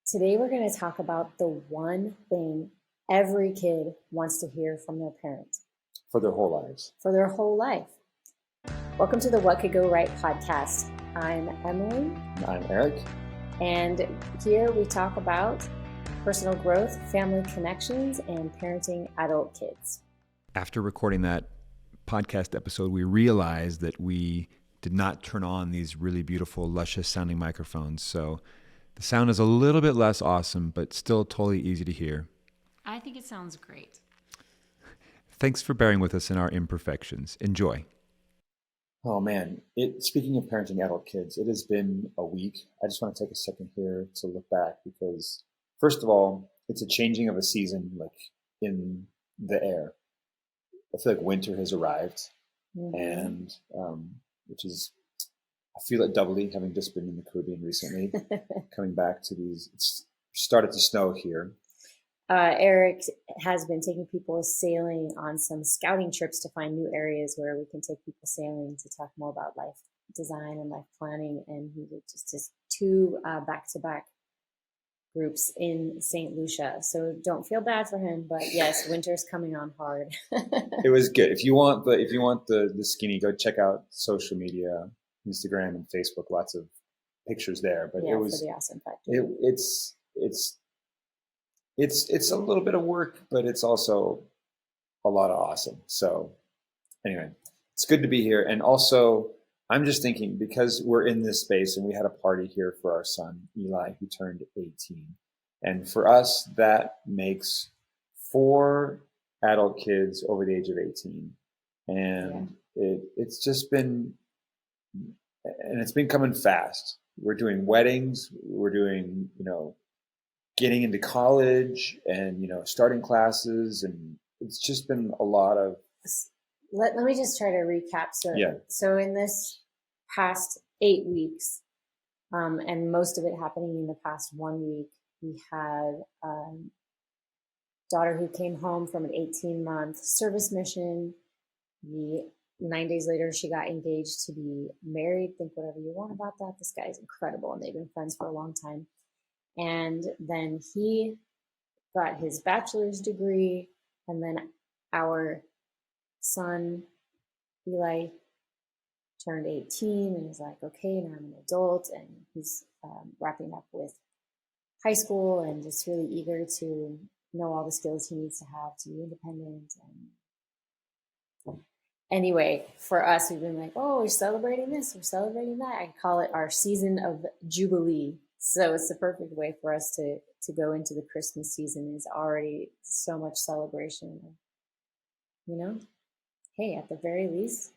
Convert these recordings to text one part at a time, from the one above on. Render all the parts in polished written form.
Today we're going to talk about the one thing every kid wants to hear from their parent for their whole lives. for their whole life. Welcome to the What Could Go Right podcast. I'm Emily, And I'm Erik. and here we talk about personal growth, family connections, and parenting adult kids. After recording that podcast episode, we realized that we did not turn on these really beautiful, luscious sounding microphones. So the sound is a little bit less awesome, but still totally easy to hear. I think it sounds great. Thanks for bearing with us in our imperfections. Enjoy. Oh man, speaking of parenting adult kids, it has been a week. I just want to take a second here to look back because, first of all, it's a changing of a season, like in the air. I feel like winter has arrived, and which is, I feel it doubly, having just been in the Caribbean recently, coming back to these. It's started to snow here. Erik has been taking people sailing on some scouting trips to find new areas where we can take people sailing to talk more about life design and life planning. And he did just two back-to-back groups in St. Lucia. So don't feel bad for him, but yes, winter's coming on hard. It was good. If you want the skinny, go check out social media, Instagram and Facebook. Lots of pictures there. But yeah, it was for the awesome factor. It's a little bit of work, but it's also a lot of awesome. So anyway, it's good to be here. And also, I'm just thinking, because we're in this space and we had a party here for our son, Eli, who turned 18. And for us, that makes 4 adult kids over the age of 18. And it's just been, and it's been coming fast. We're doing weddings. We're doing, getting into college and, starting classes. And it's just been a lot of. Let me just try to recap. So in this past 8 weeks, and most of it happening in the past 1 week, we had a daughter who came home from an 18-month service mission. 9 days later, she got engaged to be married. Think whatever you want about that. This guy is incredible, and they've been friends for a long time. And then he got his bachelor's degree, and then our son, Eli, turned 18 and is like, okay, now I'm an adult, and he's wrapping up with high school and just really eager to know all the skills he needs to have to be independent. And anyway, for us, we've been like, oh, we're celebrating this, we're celebrating that. I call it our season of Jubilee. So it's the perfect way for us to go into the Christmas season. Is already so much celebration. Hey, at the very least,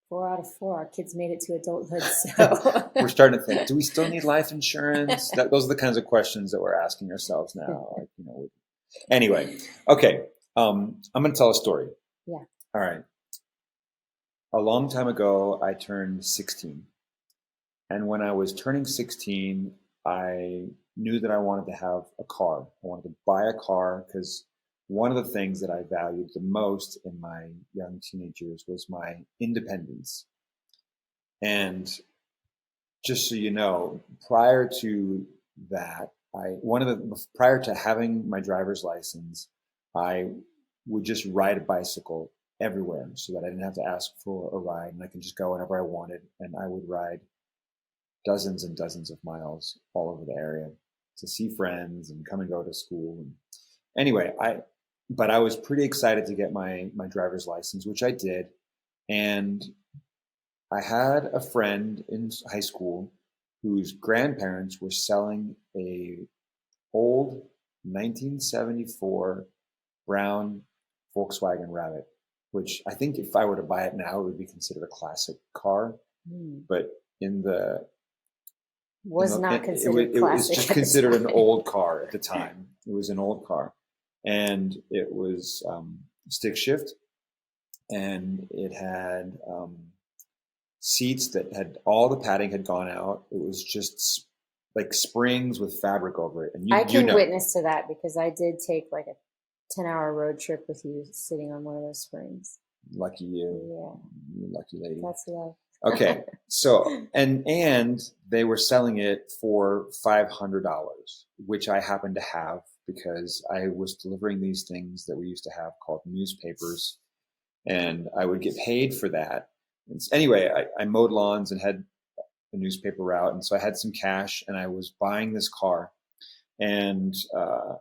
4 out of 4, our kids made it to adulthood. So We're starting to think, do we still need life insurance? Those are the kinds of questions that we're asking ourselves now. Anyway, okay. I'm going to tell a story. Yeah. All right. A long time ago, I turned 16. And when I was turning 16, I knew that I wanted to have a car. I wanted to buy a car because one of the things that I valued the most in my young teenage years was my independence. And just so you know, prior to that, prior to having my driver's license, I would just ride a bicycle everywhere so that I didn't have to ask for a ride, and I could just go whenever I wanted. And I would ride dozens and dozens of miles all over the area to see friends and come and go to school. And anyway, but I was pretty excited to get my driver's license, which I did. And I had a friend in high school whose grandparents were selling a old 1974 brown Volkswagen Rabbit, which I think if I were to buy it now, it would be considered a classic car. But it was just considered an old car at the time. It was an old car, and it was stick shift, and it had seats that had all the padding had gone out. It was just like springs with fabric over it. And I can witness to that because I did take like a 10-hour road trip with you sitting on one of those springs. Lucky you. Yeah. Lucky lady. That's love. Okay. So, and they were selling it for $500, which I happened to have because I was delivering these things that we used to have called newspapers, and I would get paid for that. And anyway, I mowed lawns and had a newspaper route. And so I had some cash and I was buying this car, and I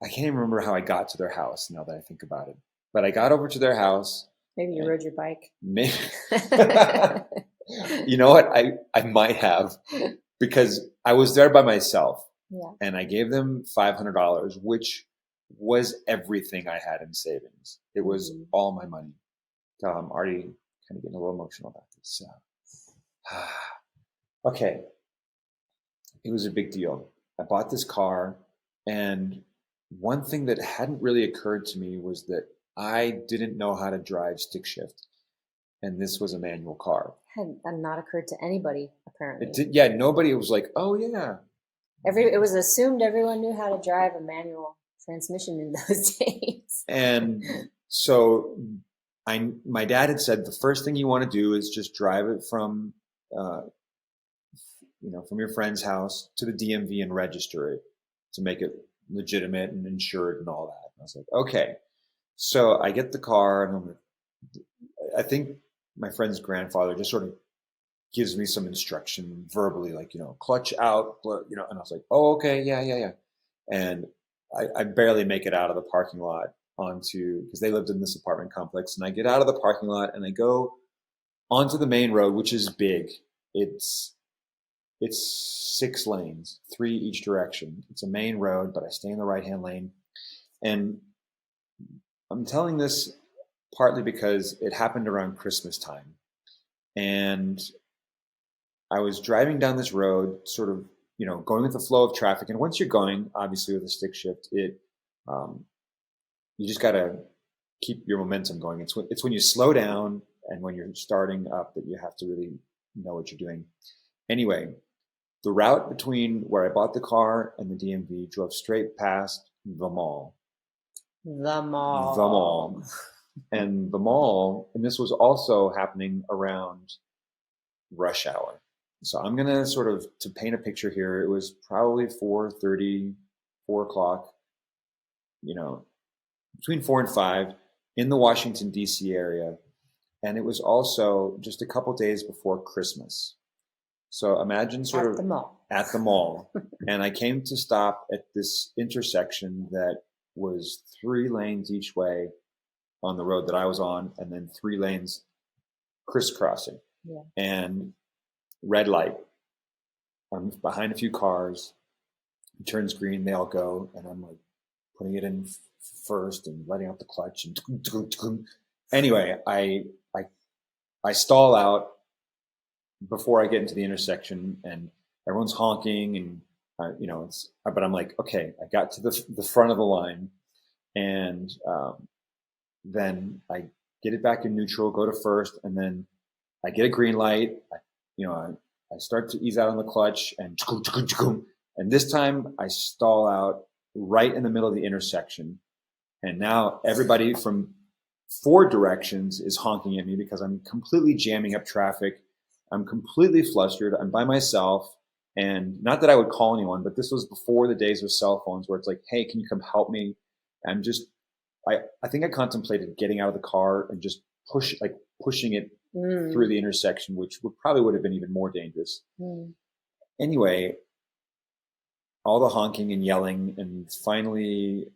can't even remember how I got to their house now that I think about it, but I got over to their house. Maybe you rode your bike. Maybe. You know what? I might have, because I was there by myself. Yeah. And I gave them $500, which was everything I had in savings. It was all my money. I'm already kind of getting a little emotional about this. Okay. It was a big deal. I bought this car, and one thing that hadn't really occurred to me was that I didn't know how to drive stick shift. And this was a manual car. Had not occurred to anybody, apparently. It did, yeah, nobody was like, oh yeah. It was assumed everyone knew how to drive a manual transmission in those days. And so my dad had said the first thing you want to do is just drive it from from your friend's house to the DMV and register it to make it legitimate and insured and all that. And I was like, okay. So I get the car, and I think my friend's grandfather just sort of gives me some instruction verbally, like, clutch out, and I was like, oh, okay, yeah. And I barely make it out of the parking lot because they lived in this apartment complex, and I get out of the parking lot and I go onto the main road, which is big. It's 6 lanes, 3 each direction. It's a main road, but I stay in the right-hand lane. And I'm telling this partly because it happened around Christmas time. And I was driving down this road, sort of, going with the flow of traffic. And once you're going, obviously with a stick shift, you just got to keep your momentum going. It's when you slow down and when you're starting up that you have to really know what you're doing. Anyway, the route between where I bought the car and the DMV drove straight past the mall. The mall. The mall. And the mall, and this was also happening around rush hour. So I'm going to sort of, to paint a picture here, it was probably 4:30, 4 o'clock, between 4 and 5 in the Washington, D.C. area. And it was also just a couple days before Christmas. So imagine sort of at the mall. And I came to stop at this intersection that was 3 lanes each way on the road that I was on, and then 3 lanes crisscrossing. Yeah. And red light. I'm behind a few cars. It turns green, they all go, and I'm like putting it in first and letting out the clutch. And anyway, I stall out before I get into the intersection, and everyone's honking, and but I'm like, okay, I got to the front of the line, and then I get it back in neutral, go to first, and then I get a green light. I start to ease out on the clutch, and this time I stall out right in the middle of the intersection, and now everybody from 4 directions is honking at me because I'm completely jamming up traffic. I'm completely flustered. I'm by myself, and not that I would call anyone, but this was before the days of cell phones where it's like, hey, can you come help me? I'm just, I think I contemplated getting out of the car and just pushing it through the intersection, which probably would have been even more dangerous. Anyway, all the honking and yelling, and finally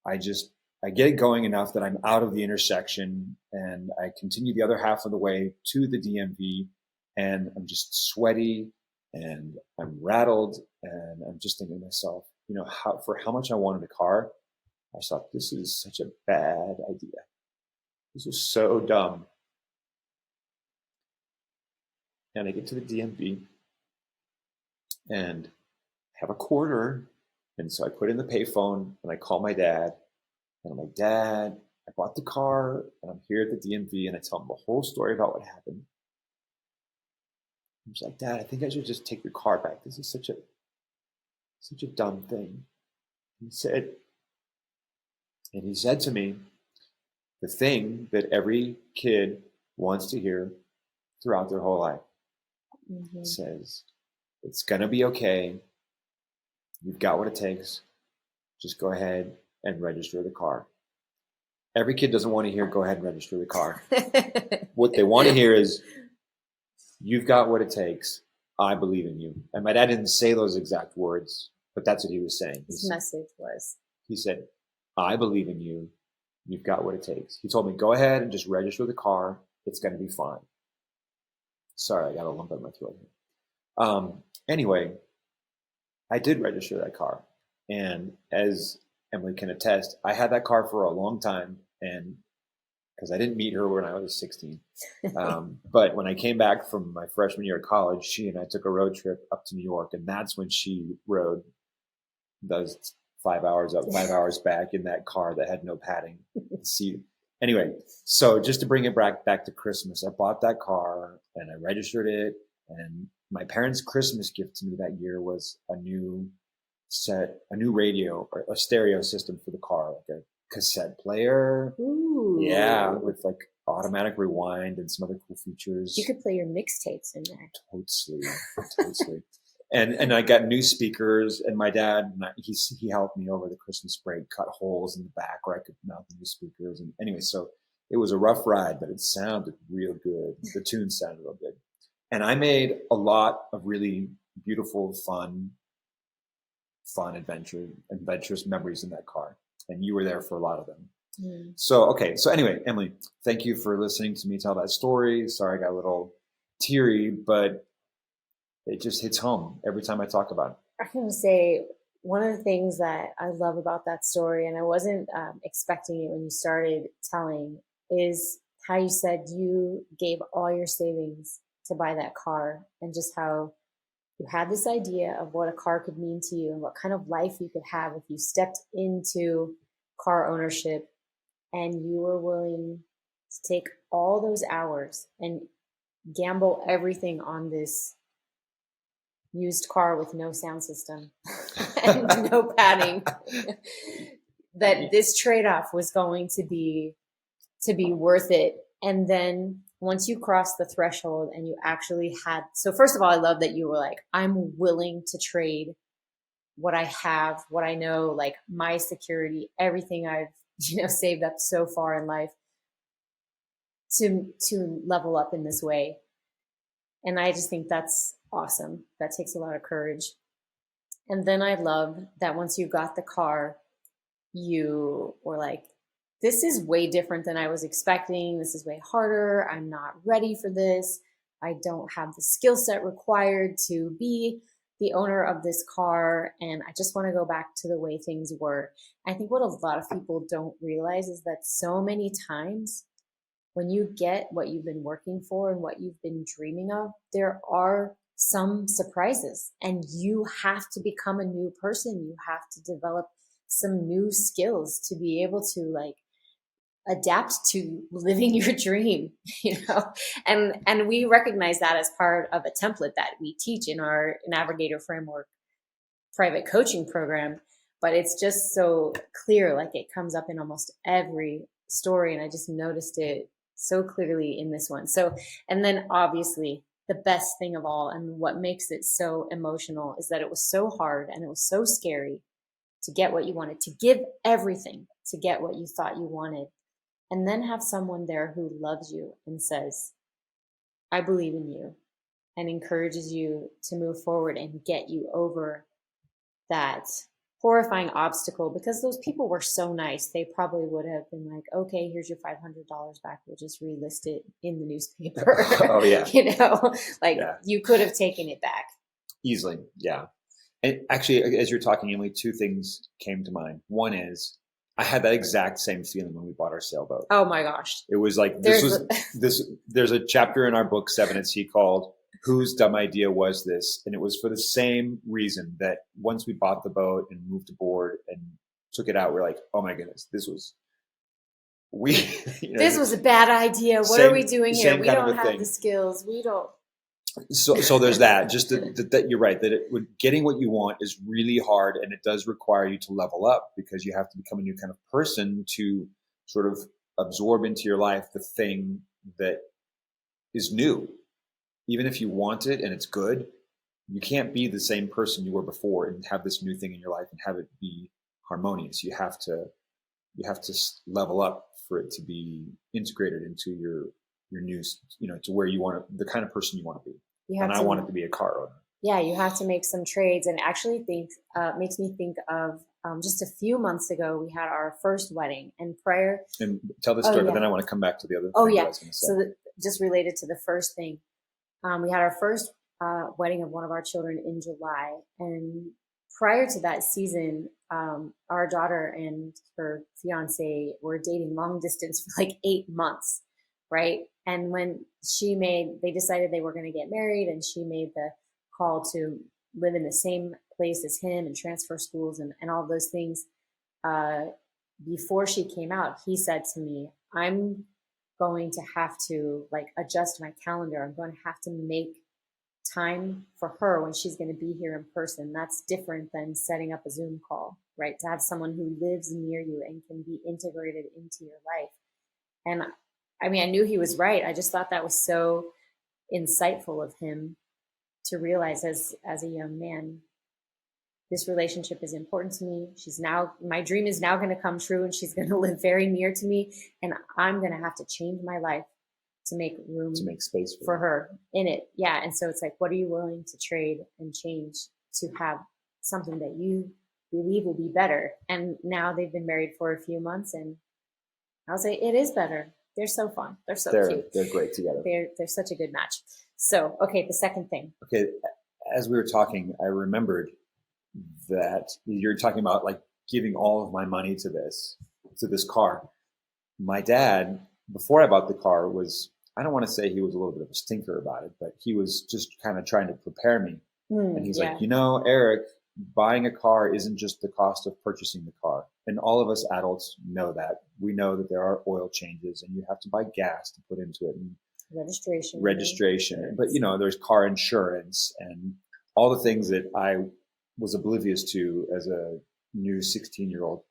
I get it going enough that I'm out of the intersection, and I continue the other half of the way to the DMV, and I'm just sweaty and I'm rattled, and I'm just thinking to myself, for how much I wanted a car, I thought, this is such a bad idea. This is so dumb. And I get to the DMV and have a quarter. And so I put in the payphone and I call my dad, and I'm like, Dad, I bought the car and I'm here at the DMV, and I tell him the whole story about what happened. I'm just like, Dad, I think I should just take your car back. This is such a dumb thing. He said to me, the thing that every kid wants to hear throughout their whole life. Mm-hmm. It says, it's going to be okay. You've got what it takes. Just go ahead and register the car. Every kid doesn't want to hear, go ahead and register the car. What they want to hear is, you've got what it takes. I believe in you. And my dad didn't say those exact words, but that's what he was saying. His message was, he said, I believe in you. You've got what it takes. He told me, go ahead and just register the car. It's going to be fine. Sorry, I got a lump in my throat here. Anyway, I did register that car. And as Emily can attest, I had that car for a long time, and because I didn't meet her when I was 16. But when I came back from my freshman year of college, she and I took a road trip up to New York, and that's when she rode those 5 hours up, 5 hours back in that car that had no padding seat. Anyway, so just to bring it back to Christmas, I bought that car and I registered it, and my parents' Christmas gift to me that year was a new radio, or a stereo system for the car, like a cassette player. ooh. Yeah, with like automatic rewind and some other cool features. You could play your mixtapes in there. Totally. And I got new speakers, and my dad, he helped me over the Christmas break cut holes in the back where I could mount the new speakers. And anyway, so it was a rough ride, but it sounded real good. The tunes sounded real good. And I made a lot of really beautiful, fun, adventurous memories in that car. And you were there for a lot of them. Mm. So anyway, Emily, thank you for listening to me tell that story. Sorry, I got a little teary, but it just hits home every time I talk about it. I can say one of the things that I love about that story, and I wasn't expecting it when you started telling, is how you said you gave all your savings to buy that car, and just how you had this idea of what a car could mean to you and what kind of life you could have if you stepped into car ownership, and you were willing to take all those hours and gamble everything on this used car with no sound system and no padding, that this trade-off was going to be worth it. And then once you crossed the threshold and you actually had, so first of all, I love that you were like, I'm willing to trade what I have, what I know, like my security, everything I've, saved up so far in life to level up in this way. And I just think that's awesome. That takes a lot of courage. And then I love that once you got the car, you were like, this is way different than I was expecting. This is way harder. I'm not ready for this. I don't have the skill set required to be the owner of this car. And I just want to go back to the way things were. I think what a lot of people don't realize is that so many times when you get what you've been working for and what you've been dreaming of, there are some surprises, and you have to become a new person. You have to develop some new skills to be able to adapt to living your dream, and we recognize that as part of a template that we teach in our Navigator Framework private coaching program. But it's just so clear, like it comes up in almost every story, and I just noticed it so clearly in this one. So, and then obviously the best thing of all, and what makes it so emotional, is that it was so hard and it was so scary to get what you wanted, to give everything to get what you thought you wanted, and then have someone there who loves you and says, I believe in you, and encourages you to move forward and get you over that horrifying obstacle. Because those people were so nice, they probably would have been like, okay, here's your $500 back, we'll just relist it in the newspaper. Oh yeah. You could have taken it back easily. Yeah. And actually, as you're talking, Emily, two things came to mind. One is, I had that exact same feeling when we bought our sailboat. Oh my gosh. It was like, there's a chapter in our book 7 at Sea called Whose Dumb Idea Was This? And it was for the same reason that once we bought the boat and moved aboard and took it out, we're like, oh my goodness, this was a bad idea. What are we doing here? We don't have the skills. We don't. So there's that. Just that you're right, that getting what you want is really hard, and it does require you to level up, because you have to become a new kind of person to sort of absorb into your life the thing that is new. even if you want it and it's good, you can't be the same person you were before and have this new thing in your life and have it be harmonious. You have to level up for it to be integrated into your new, to where you want to, the kind of person you want to be. And I want it to be a car owner. Yeah, you have to make some trades, and actually makes me think of just a few months ago we had our first wedding, and prior. And tell the story, but then I want to come back to the other. Oh thing yeah, I was gonna say. so just related to the first thing, we had our first wedding of one of our children in July, and prior to that season, our daughter and her fiance were dating long distance for like 8 months, right? And when they decided they were going to get married, and she made the call to live in the same place as him and transfer schools and all those things. Before she came out, he said to me, I'm going to have to like adjust my calendar. I'm going to have to make time for her when she's going to be here in person. That's different than setting up a Zoom call, right? To have someone who lives near you and can be integrated into your life. And I mean, I knew he was right. I just thought that was so insightful of him to realize as a young man, this relationship is important to me. My dream is now going to come true, and she's going to live very near to me. And I'm going to have to change my life to make room, to make space for her in it. Yeah. And so it's like, what are you willing to trade and change to have something that you believe will be better? And now they've been married for a few months, and I'll say it is better. They're so fun. They're so cute. They're great together. They're such a good match. So, okay, the second thing. Okay, as we were talking, I remembered that you're talking about like giving all of my money to this car. My dad, before I bought the car, I don't want to say he was a little bit of a stinker about it, but he was just kind of trying to prepare me. And he's like, Eric, buying a car isn't just the cost of purchasing the car. And all of us adults know that. We know that there are oil changes, and you have to buy gas to put into it. And registration. But, there's car insurance and all the things that I was oblivious to as a new 16-year-old.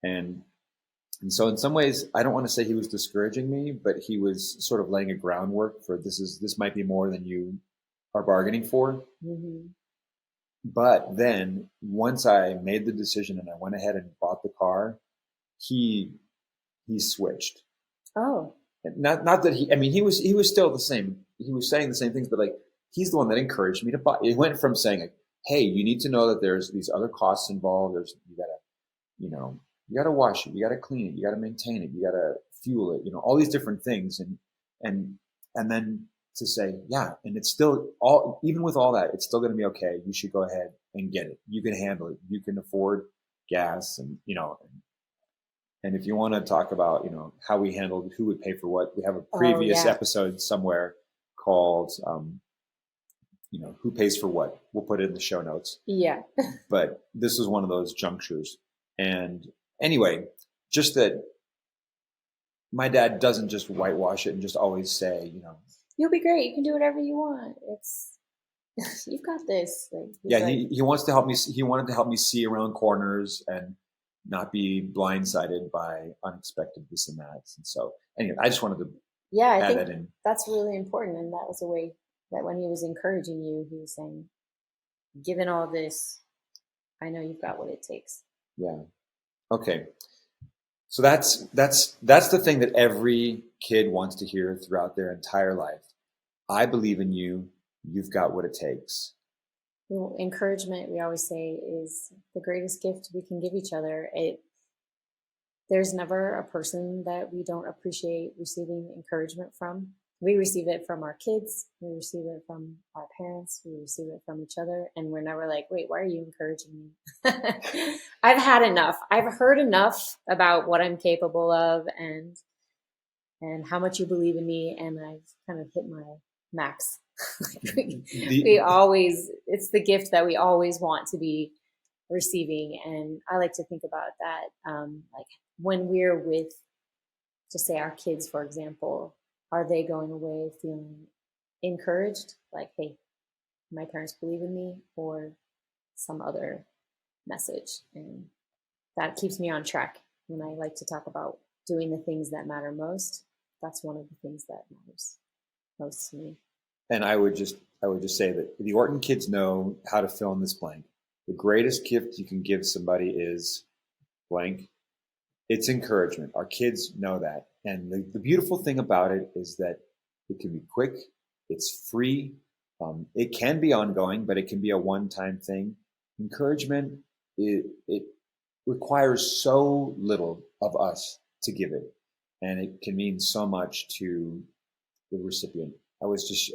And so in some ways, I don't want to say he was discouraging me, but he was sort of laying a groundwork for this might be more than you are bargaining for. Mm-hmm. But then once I made the decision and I went ahead and bought the car, he switched. Oh. Not that he was still the same. He was saying the same things, but like, he's the one that encouraged me to buy. It went from saying like, hey, you need to know that there's these other costs involved. You gotta wash it. You gotta clean it. You gotta maintain it. You gotta fuel it, all these different things. And then to say, yeah, and it's still even with all that, it's still going to be okay. You should go ahead and get it. You can handle it. You can afford gas and if you want to talk about, how we handled who would pay for what, we have a previous episode somewhere called, who pays for what. We'll put it in the show notes. Yeah. But this was one of those junctures. And anyway, just that my dad doesn't just whitewash it and just always say, you'll be great. You can do whatever you want. You've got this. He wants to help me. He wanted to help me see around corners and not be blindsided by unexpected this and that. And so anyway, I just wanted to add that in. That's really important. And that was a way that when he was encouraging you, he was saying, given all this, I know you've got what it takes. Yeah. Okay. So that's the thing that every kid wants to hear throughout their entire life. I believe in you. You've got what it takes. Well, encouragement, we always say, is the greatest gift we can give each other. There's never a person that we don't appreciate receiving encouragement from. We receive it from our kids. We receive it from our parents. We receive it from each other. And we're never like, wait, why are you encouraging me? I've had enough. I've heard enough about what I'm capable of and how much you believe in me. And I've kind of hit my max. It's the gift that we always want to be receiving. And I like to think about that. Like when we're with, just say our kids, for example, are they going away feeling encouraged? Like, hey, my parents believe in me, or some other message. And that keeps me on track when I like to talk about doing the things that matter most. That's one of the things that matters most to me. And I would just say that the Orton kids know how to fill in this blank. The greatest gift you can give somebody is blank. It's encouragement. Our kids know that. And the beautiful thing about it is that it can be quick. It's free. It can be ongoing, but it can be a one-time thing. Encouragement, it requires so little of us to give it. And it can mean so much to the recipient. I was just,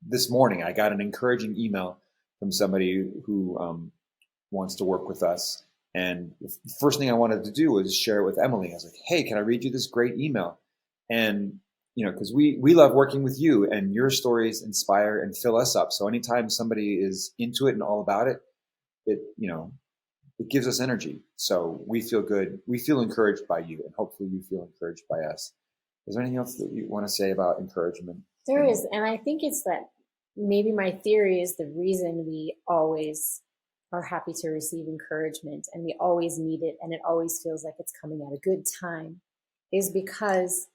this morning I got an encouraging email from somebody who wants to work with us. And the first thing I wanted to do was share it with Emily. I was like, hey, can I read you this great email? And, because we love working with you, and your stories inspire and fill us up. So anytime somebody is into it and all about it, it gives us energy. So we feel good. We feel encouraged by you, and hopefully you feel encouraged by us. Is there anything else that you want to say about encouragement? There is. And I think it's that maybe my theory is the reason we always are happy to receive encouragement, and we always need it, and it always feels like it's coming at a good time, is because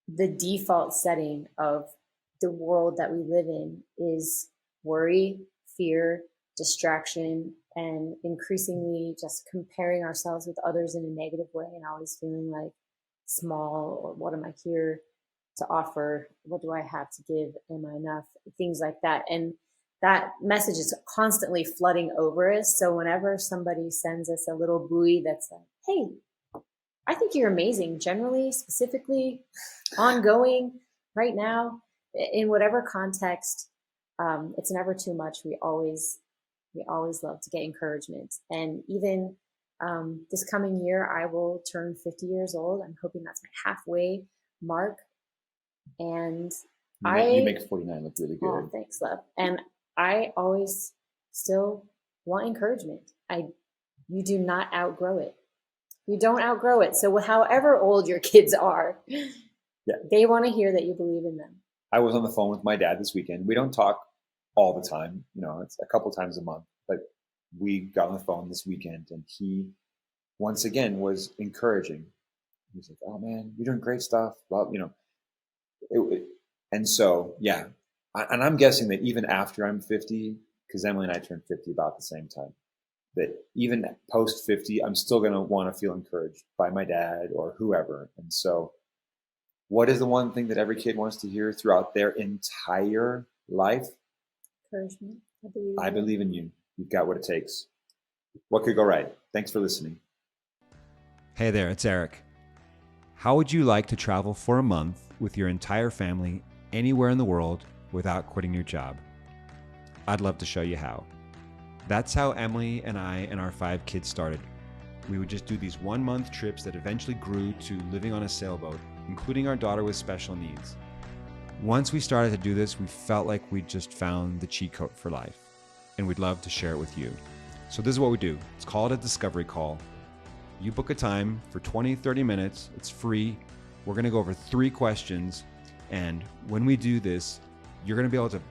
the default setting of the world that we live in is worry, fear, distraction, and increasingly just comparing ourselves with others in a negative way, and always feeling like small, or what am I here to offer? What do I have to give? Am I enough? Things like that. And that message is constantly flooding over us. So whenever somebody sends us a little buoy that's like, hey, I think you're amazing, generally, specifically, ongoing, right now, in whatever context, it's never too much. We always love to get encouragement. And even this coming year, I will turn 50 years old. I'm hoping that's my halfway mark. And you make 49 look really good. Oh, thanks, love. And I always still want encouragement. You do not outgrow it. You don't outgrow it. So however old your kids are, they want to hear that you believe in them. I was on the phone with my dad this weekend. We don't talk all the time. It's a couple times a month. But we got on the phone this weekend, and he, once again, was encouraging. He was like, oh, man, you're doing great stuff. Well, and so, yeah. And I'm guessing that even after I'm 50, because Emily and I turned 50 about the same time, that even post 50, I'm still going to want to feel encouraged by my dad or whoever. And so what is the one thing that every kid wants to hear throughout their entire life? Encouragement. I believe in you. You've got what it takes. What could go right? Thanks for listening. Hey there, it's Erik. How would you like to travel for a month with your entire family anywhere in the world without quitting your job? I'd love to show you how. That's how Emily and I and our 5 kids started. We would just do these 1-month trips that eventually grew to living on a sailboat, including our daughter with special needs. Once we started to do this, we felt like we'd just found the cheat code for life, and we'd love to share it with you. So this is what we do. It's called a discovery call. You book a time for 20, 30 minutes. It's free. We're going to go over 3 questions. And when we do this, you're going to be able to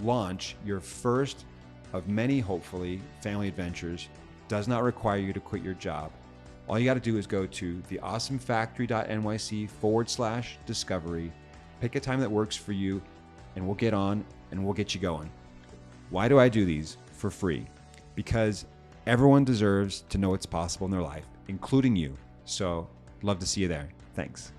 launch your first of many, hopefully, family adventures. Does not require you to quit your job. All you got to do is go to theawesomefactory.nyc/discovery, pick a time that works for you, and we'll get on and we'll get you going. Why do I do these for free? Because everyone deserves to know what's possible in their life, including you. So, love to see you there. Thanks.